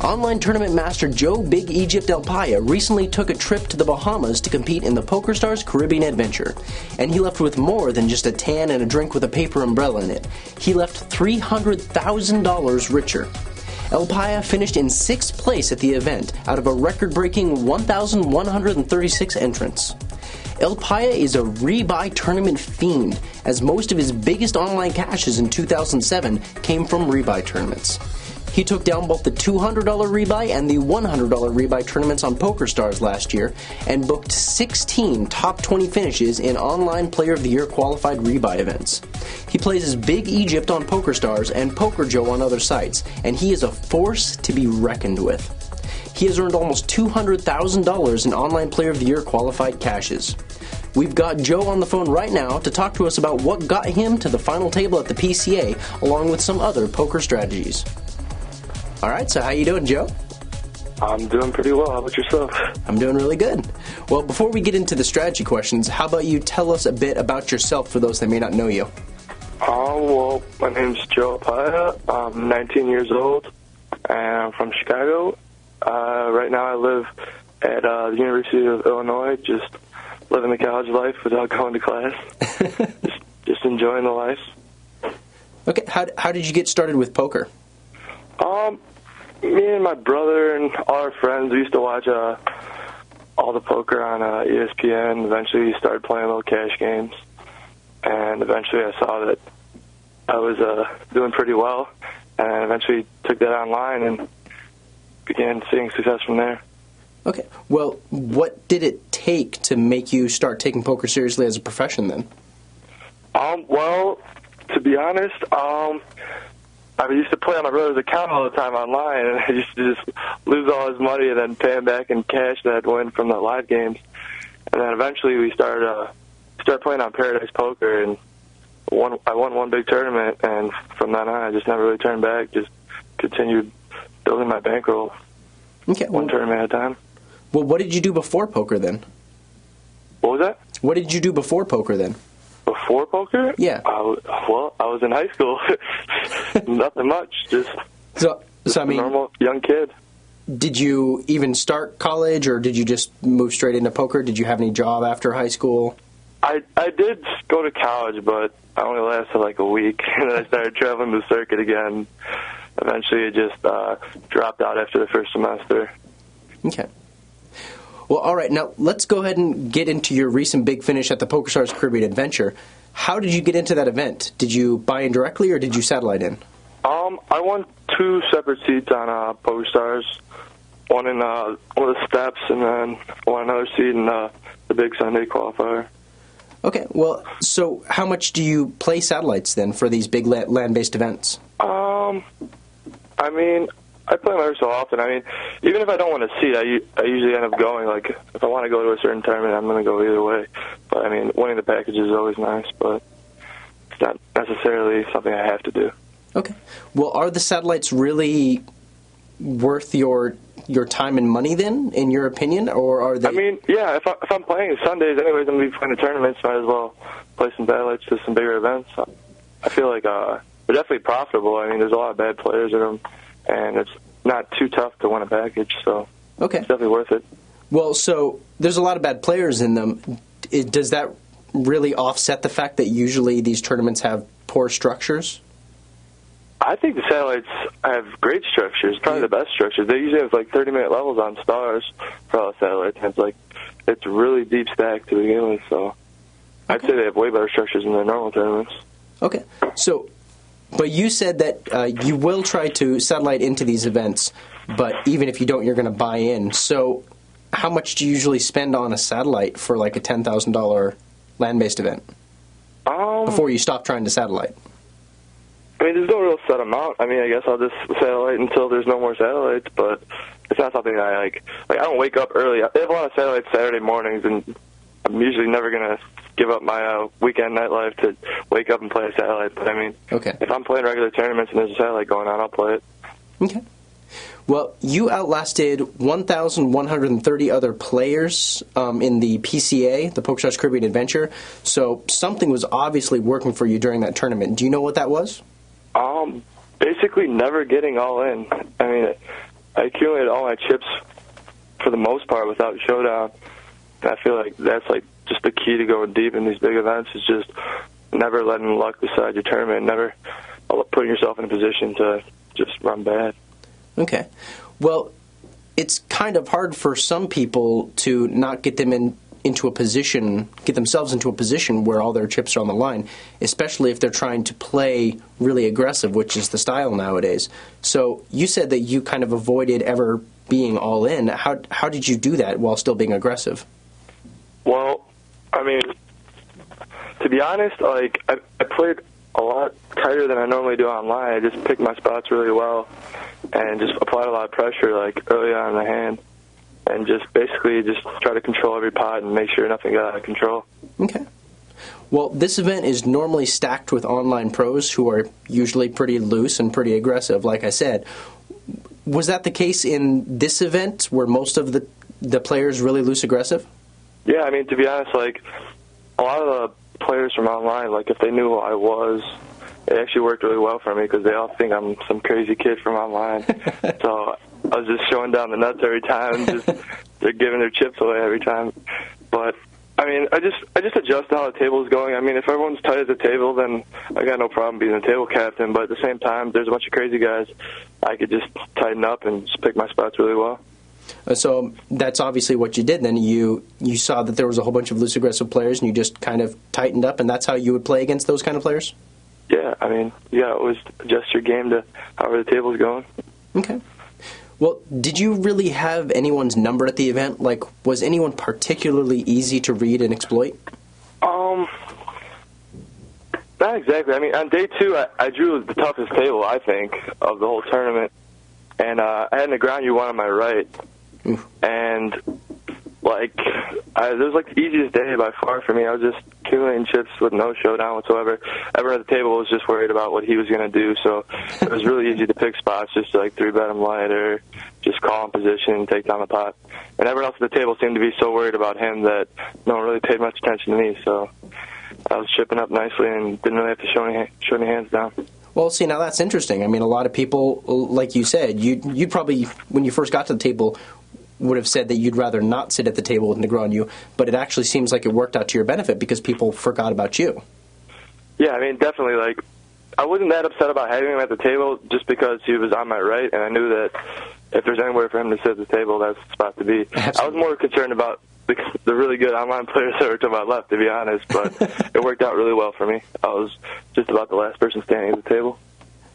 Online tournament master Joe BigEgypt Elpayaa recently took a trip to the Bahamas to compete in the Pokerstars Caribbean Adventure, and he left with more than just a tan and a drink with a paper umbrella in it. He left $300,000 richer. Elpayaa finished in 6th place at the event out of a record-breaking 1,136 entrants. Elpayaa is a Rebuy tournament fiend, as most of his biggest online cashes in 2007 came from Rebuy tournaments. He took down both the $200 Rebuy and the $100 Rebuy tournaments on Pokerstars last year and booked 16 top 20 finishes in online Player of the Year qualified Rebuy events. He plays as BigEgypt on Pokerstars and Poker Joe on other sites, and he is a force to be reckoned with. He has earned almost $200,000 in online Player of the Year qualified cashes. We've got Joe on the phone right now to talk to us about what got him to the final table at the PCA, along with some other poker strategies. All right, so how you doing, Joe? I'm doing pretty well. How about yourself? I'm doing really good. Well, before we get into the strategy questions, how about you tell us a bit about yourself for those that may not know you? Well, my name's Joe Elpayaa. I'm 19 years old, and I'm from Chicago. Right now I live at the University of Illinois, just living the college life without going to class. just enjoying the life. Okay, how did you get started with poker? Me and my brother and all our friends, we used to watch all the poker on ESPN. Eventually we started playing little cash games, and eventually I saw that I was doing pretty well, and eventually took that online and began seeing success from there. Okay, well, what did it take to make you start taking poker seriously as a profession then? Well, to be honest, I used to play on my brother's account all the time online, and I used to just lose all his money and then pay him back in cash that I'd win from the live games. And then eventually we started playing on Paradise Poker, and I won one big tournament, and from then on I just never really turned back, just continued building my bankroll one tournament at a time. Well, what did you do before poker then? What was that? What did you do before poker then? Before poker? Yeah. I was in high school. Nothing much, just I mean, a normal young kid. Did you even start college, or did you just move straight into poker? Did you have any job after high school? I did go to college, but I only lasted like a week, and then I started traveling the circuit again. Eventually, it just dropped out after the first semester. Okay. Well, all right. Now, let's go ahead and get into your recent big finish at the Pokerstars Caribbean Adventure. How did you get into that event? Did you buy in directly, or did you satellite in? I won 2 separate seats on Pokerstars. One in one of the steps, and then won another seat in the big Sunday qualifier. Okay. Well, so how much do you play satellites then for these big land-based events? I mean, I play them every so often. I mean, even if I don't want a seat, I usually end up going. Like, if I want to go to a certain tournament, I'm going to go either way. But, I mean, winning the package is always nice, but it's not necessarily something I have to do. Okay. Well, are the satellites really worth your time and money then, in your opinion, or are they? I mean, yeah, if I'm playing Sundays anyways, I'm going to be playing the tournaments, might as well play some satellites to some bigger events. I feel like they're definitely profitable. I mean, there's a lot of bad players in them, and it's not too tough to win a package, so okay. It's definitely worth it. Well, so there's a lot of bad players in them. Does that really offset the fact that usually these tournaments have poor structures? I think the satellites have great structures, probably the best structures. They usually have like 30-minute levels on stars for all the satellites, and it's really deep stacked to begin with, so I'd say they have way better structures than their normal tournaments. Okay. So, but you said that you will try to satellite into these events, but even if you don't, you're going to buy in. So how much do you usually spend on a satellite for like a $10,000 land-based event before you stop trying to satellite? I mean, there's no real set amount. I mean, I guess I'll just satellite until there's no more satellites, but it's not something I like. Like, I don't wake up early. They have a lot of satellites Saturday mornings, and I'm usually never going to give up my weekend nightlife to wake up and play a satellite. But, I mean, if I'm playing regular tournaments and there's a satellite going on, I'll play it. Okay. Well, you outlasted 1,130 other players in the PCA, the Pokerstars Caribbean Adventure, so something was obviously working for you during that tournament. Do you know what that was? Basically never getting all in. I mean, I accumulated all my chips for the most part without showdown. And I feel like that's like just the key to going deep in these big events is just never letting luck decide your tournament, never putting yourself in a position to just run bad. Okay. Well, it's kind of hard for some people to not get them into a position, get themselves into a position where all their chips are on the line, especially if they're trying to play really aggressive, which is the style nowadays. So you said that you kind of avoided ever being all in. How did you do that while still being aggressive? Well, I mean, to be honest, like I played a lot tighter than I normally do online. I just picked my spots really well and just applied a lot of pressure like early on in the hand and just basically just try to control every pot and make sure nothing got out of control. Okay. Well, this event is normally stacked with online pros who are usually pretty loose and pretty aggressive, like I said. Was that the case in this event where most of the players really loose aggressive? Yeah, I mean, to be honest, like a lot of the players from online, like if they knew who I was, it actually worked really well for me because they all think I'm some crazy kid from online. So I was just showing down the nuts every time, and just they're giving their chips away every time. But I mean, I just adjust how the table is going. I mean, if everyone's tight at the table, then I got no problem being the table captain. But at the same time, there's a bunch of crazy guys. I could just tighten up and just pick my spots really well. So that's obviously what you did. Then you saw that there was a whole bunch of loose aggressive players, and you just kind of tightened up, and that's how you would play against those kind of players? Yeah, I mean, you gotta always adjust your game to however the table's going. Okay. Well, did you really have anyone's number at the event? Like, was anyone particularly easy to read and exploit? Not exactly. I mean, on day two, I drew the toughest table, I think, of the whole tournament. And I had Negreanu one on my right. Oof. And, like, it was, like, the easiest day by far for me. I was just accumulating chips with no showdown whatsoever. Everyone at the table was just worried about what he was going to do, so it was really easy to pick spots just to, like, 3-bet him light or just call in position, take down the pot. And everyone else at the table seemed to be so worried about him that no one really paid much attention to me, so I was chipping up nicely and didn't really have to show any hands down. Well, see, now that's interesting. I mean, a lot of people, like you said, you'd probably, when you first got to the table, would have said that you'd rather not sit at the table with Negreanu, but it actually seems like it worked out to your benefit because people forgot about you. Yeah, I mean, definitely. Like, I wasn't that upset about having him at the table just because he was on my right, and I knew that if there's anywhere for him to sit at the table, that's the spot to be. Absolutely. I was more concerned about the really good online players that were to my left, to be honest, but it worked out really well for me. I was just about the last person standing at the table.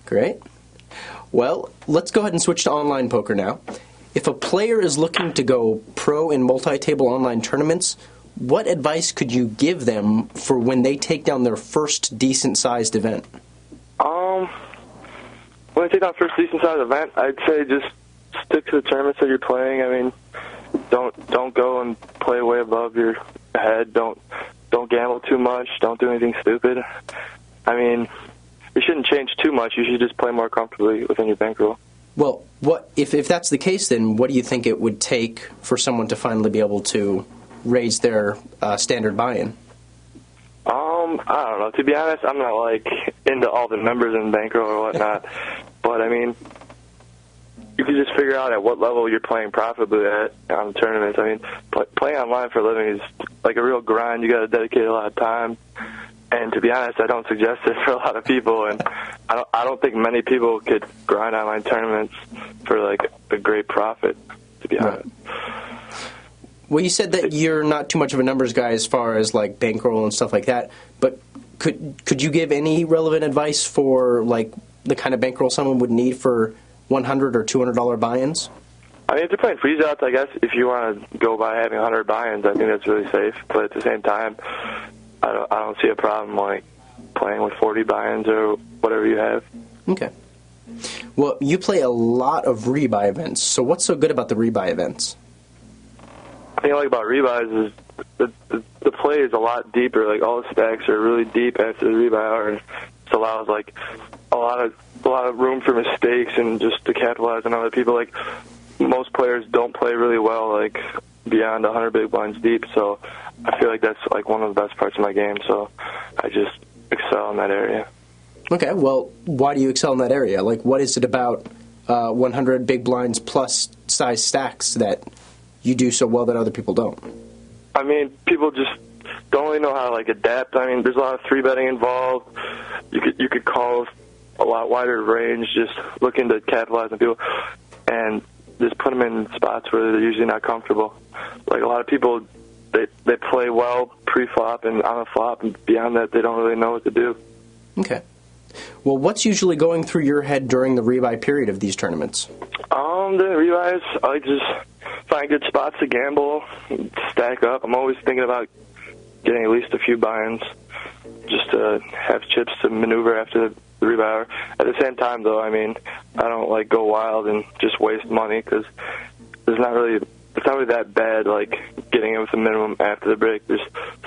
Great. Well, let's go ahead and switch to online poker now. If a player is looking to go pro in multi-table online tournaments, what advice could you give them for when they take down their first decent-sized event? When I take down first decent-sized event, I'd say just stick to the tournaments that you're playing. I mean, don't go and play way above your head. Don't gamble too much. Don't do anything stupid. I mean, you shouldn't change too much. You should just play more comfortably within your bankroll. Well, if that's the case, then what do you think it would take for someone to finally be able to raise their standard buy-in? I don't know. To be honest, I'm not, like, into all the numbers in bankroll or whatnot. But, I mean, you can just figure out at what level you're playing profitably at on tournaments. I mean, playing online for a living is like a real grind. You got to dedicate a lot of time. And to be honest, I don't suggest it for a lot of people. And I don't think many people could grind online tournaments for, like, a great profit, to be honest. Well, you said that you're not too much of a numbers guy as far as, like, bankroll and stuff like that. But could you give any relevant advice for, like, the kind of bankroll someone would need for $100 or $200 buy-ins? I mean, if you're playing freeze-outs, I guess if you want to go by having 100 buy-ins, I think that's really safe. But at the same time, I don't see a problem, like, playing with 40 buy-ins or whatever you have. Okay. Well, you play a lot of rebuy events, so what's so good about the rebuy events? The thing I like about rebuys is the play is a lot deeper. Like, all the stacks are really deep after the rebuy hour, and it allows, like, a lot of room for mistakes and just to capitalize on other people. Like, most players don't play really well, like, beyond 100 big blinds deep, so I feel like that's, like, one of the best parts of my game, so I just excel in that area. Okay, well, why do you excel in that area? Like, what is it about 100 big blinds plus size stacks that you do so well that other people don't? I mean, people just don't really know how to, like, adapt. I mean, there's a lot of 3-betting involved. You could call a lot wider range, just looking to capitalize on people, and just put them in spots where they're usually not comfortable. Like, a lot of people, they play well pre-flop and on the flop, and beyond that, they don't really know what to do. Okay. Well, what's usually going through your head during the rebuy period of these tournaments? The rebuys, I like just find good spots to gamble, stack up. I'm always thinking about getting at least a few buy-ins just to have chips to maneuver after the rebuy. At the same time, though, I mean, I don't like go wild and just waste money because it's not really that bad, like getting in with the minimum after the break. There's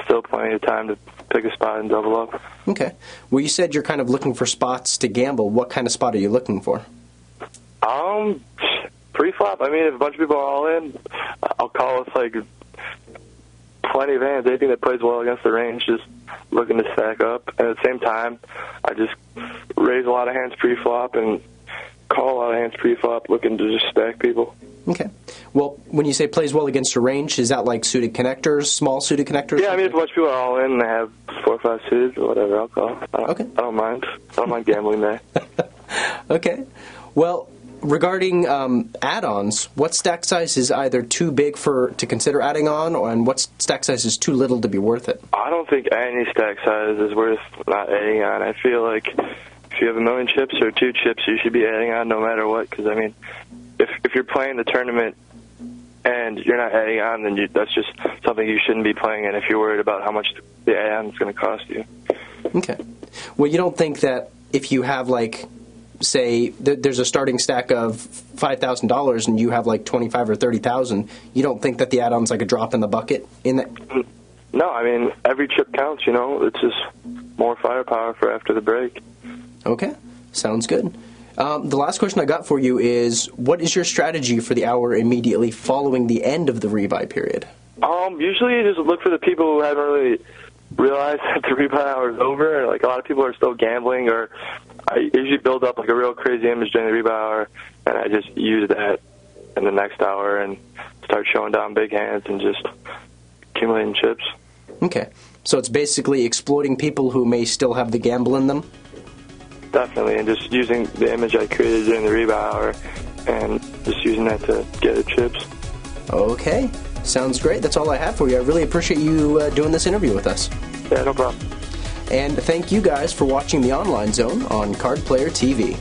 still plenty of time to pick a spot and double up. Okay. Well, you said you're kind of looking for spots to gamble. What kind of spot are you looking for? Pre-flop, I mean, if a bunch of people are all in, I'll call with, like, plenty of hands. Anything that plays well against the range, just looking to stack up. And at the same time, I just raise a lot of hands pre-flop and call a lot of hands pre-flop, looking to just stack people. Okay. Well, when you say plays well against a range, is that like suited connectors, small suited connectors? Yeah, I mean, if a bunch of people are all in and they have 4 or 5 suited or whatever, I'll call. Okay. I don't mind. I don't mind gambling there. Okay. Well, regarding add-ons, what stack size is either too big to consider adding on, and what stack size is too little to be worth it? I don't think any stack size is worth not adding on. I feel like if you have 1 million chips or 2 chips, you should be adding on no matter what, because, I mean, if you're playing the tournament and you're not adding on, then that's just something you shouldn't be playing in if you're worried about how much the add-on is going to cost you. Okay. Well, you don't think that if you have, like, say, there's a starting stack of $5,000 and you have, like, 25 or 30,000, you don't think that the add-on's like a drop in the bucket in that? No, I mean, every chip counts, you know. It's just more firepower for after the break. Okay. Sounds good. The last question I got for you is, what is your strategy for the hour immediately following the end of the rebuy period? Usually you just look for the people who haven't really realized that the rebuy hour is over. Like, a lot of people are still gambling, or I usually build up like a real crazy image during the rebuy hour, and I just use that in the next hour and start showing down big hands and just accumulating chips. Okay. So it's basically exploiting people who may still have the gamble in them? Definitely, and just using the image I created during the rebuy hour and just using that to get the chips. Okay. Sounds great. That's all I have for you. I really appreciate you doing this interview with us. Yeah, no problem. And thank you guys for watching the Online Zone on Card Player TV.